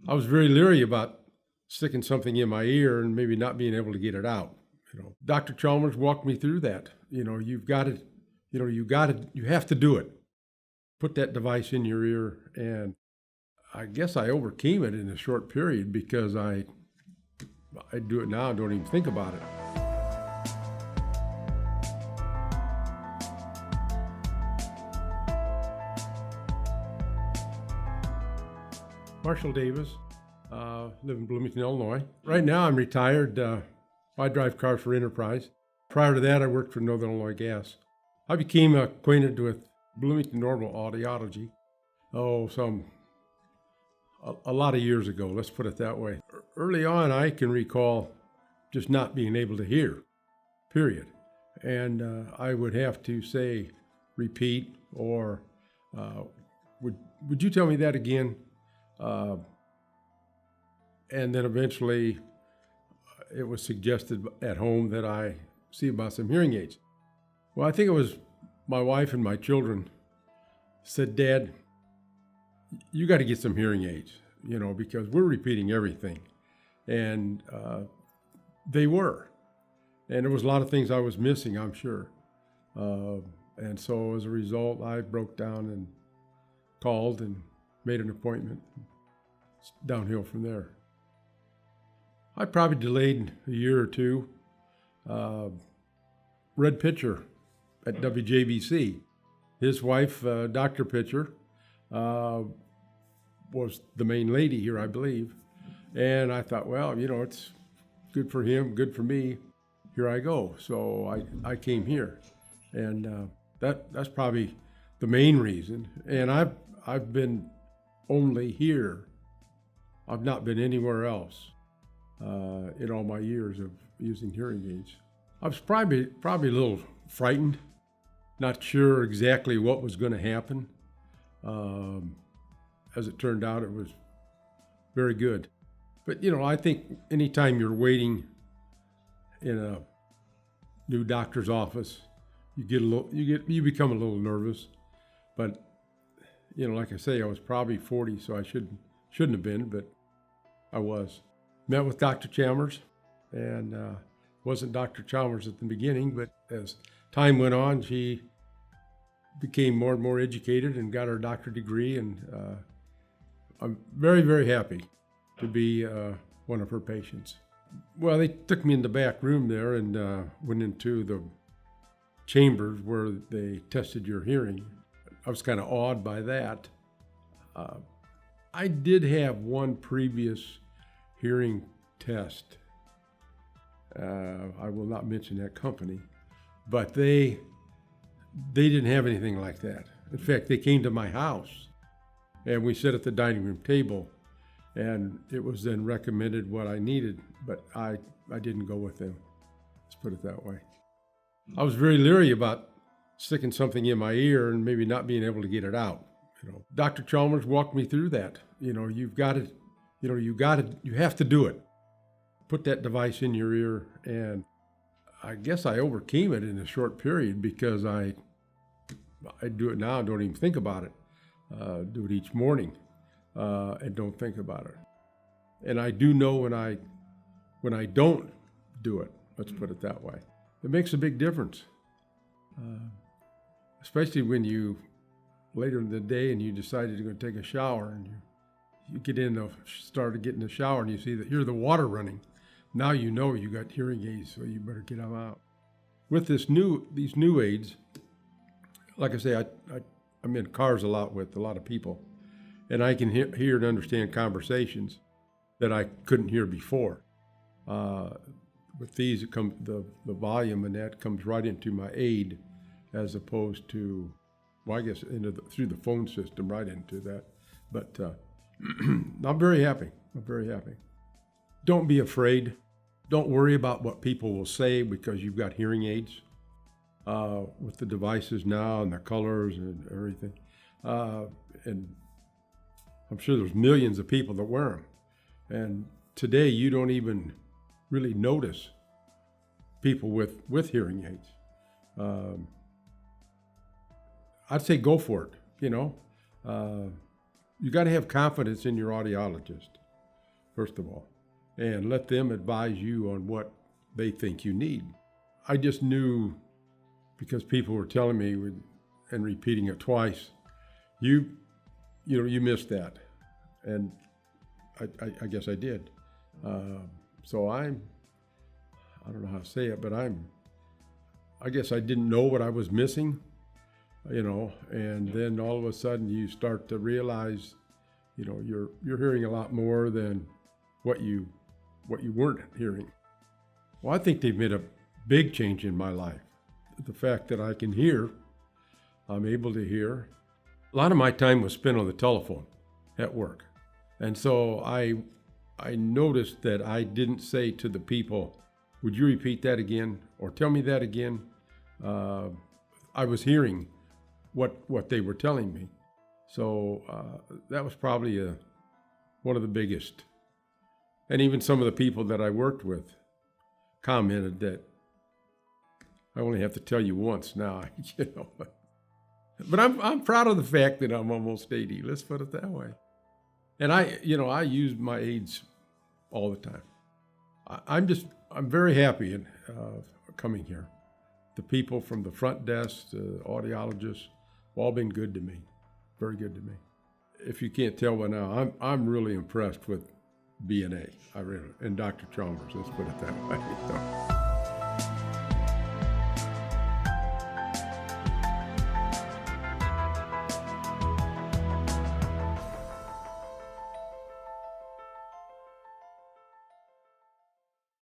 I was very leery about sticking something in my ear and maybe not being able to get it out. Dr. Chalmers walked me through that. You have to do it. Put that device in your ear, and I guess I overcame it in a short period because I do it now and don't even think about it. Marshall Davis, live in Bloomington, Illinois. Right now I'm retired. I drive cars for Enterprise. Prior to that, I worked for Northern Illinois Gas. I became acquainted with Bloomington-Normal Audiology, a lot of years ago, let's put it that way. Early on, I can recall just not being able to hear, period. And I would have to say, repeat, or would you tell me that again? And then eventually it was suggested at home that I see about some hearing aids. Well, I think it was my wife and my children said, "Dad, you got to get some hearing aids, because we're repeating everything." And they were. And there was a lot of things I was missing, I'm sure. And so as a result, I broke down and called and made an appointment. It's downhill from there. I probably delayed a year or two. Red Pitcher at WJBC. His wife, Dr. Pitcher, was the main lady here, I believe. And I thought, well, it's good for him, good for me. Here I go. So I came here. And that's probably the main reason. And I've been only here. I've not been anywhere else in all my years of using hearing aids. I was probably a little frightened, not sure exactly what was going to happen. As it turned out, it was very good. But I think anytime you're waiting in a new doctor's office, you become a little nervous. But like I say, I was probably 40, so I shouldn't have been, but I was. Met with Dr. Chalmers, and wasn't Dr. Chalmers at the beginning, but as time went on, she became more and more educated and got her doctorate degree, and I'm very, very happy to be one of her patients. Well, they took me in the back room there and went into the chambers where they tested your hearing. I was kind of awed by that. I did have one previous hearing test. I will not mention that company, but they didn't have anything like that. In fact, they came to my house and we sat at the dining room table, and it was then recommended what I needed, but I didn't go with them. Let's put it that way. I was very leery about sticking something in my ear and maybe not being able to get it out. Dr. Chalmers walked me through that. You have to do it. Put that device in your ear, and I guess I overcame it in a short period because I do it now and don't even think about it. Do it each morning and don't think about it. And I do know when I don't do it, let's put it that way. It makes a big difference, especially when you, later in the day, and you decided you're going to take a shower, and you started getting the shower, and you see that hear the water running. Now you know you got hearing aids, so you better get them out. With these new aids, like I say, I'm in cars a lot with a lot of people, and I can hear and understand conversations that I couldn't hear before. With these, the volume and that comes right into my aid, as opposed to, well, I guess through the phone system right into that. But I'm very happy. Don't be afraid. Don't worry about what people will say because you've got hearing aids. With the devices now and the colors and everything. And I'm sure there's millions of people that wear them. And today you don't even really notice people with hearing aids. I'd say go for it, You got to have confidence in your audiologist. first of all, and let them advise you on what they think you need. I just knew, because people were telling me and repeating it twice, you missed that. And I guess I did. So I don't know how to say it, but I guess I didn't know what I was missing, and then all of a sudden you start to realize, you're hearing a lot more than what you weren't hearing. Well, I think they've made a big change in my life. The fact that I can hear, I'm able to hear. A lot of my time was spent on the telephone at work. And so I noticed that I didn't say to the people, would you repeat that again? Or tell me that again? I was hearing what they were telling me. So that was probably one of the biggest. And even some of the people that I worked with commented that I only have to tell you once now, But I'm proud of the fact that I'm almost 80. Let's put it that way. And I use my aids all the time. I'm very happy in coming here. The people from the front desk, the audiologists, have all been good to me, very good to me. If you can't tell by now, I'm really impressed with BNA. And Dr. Chalmers. Let's put it that way.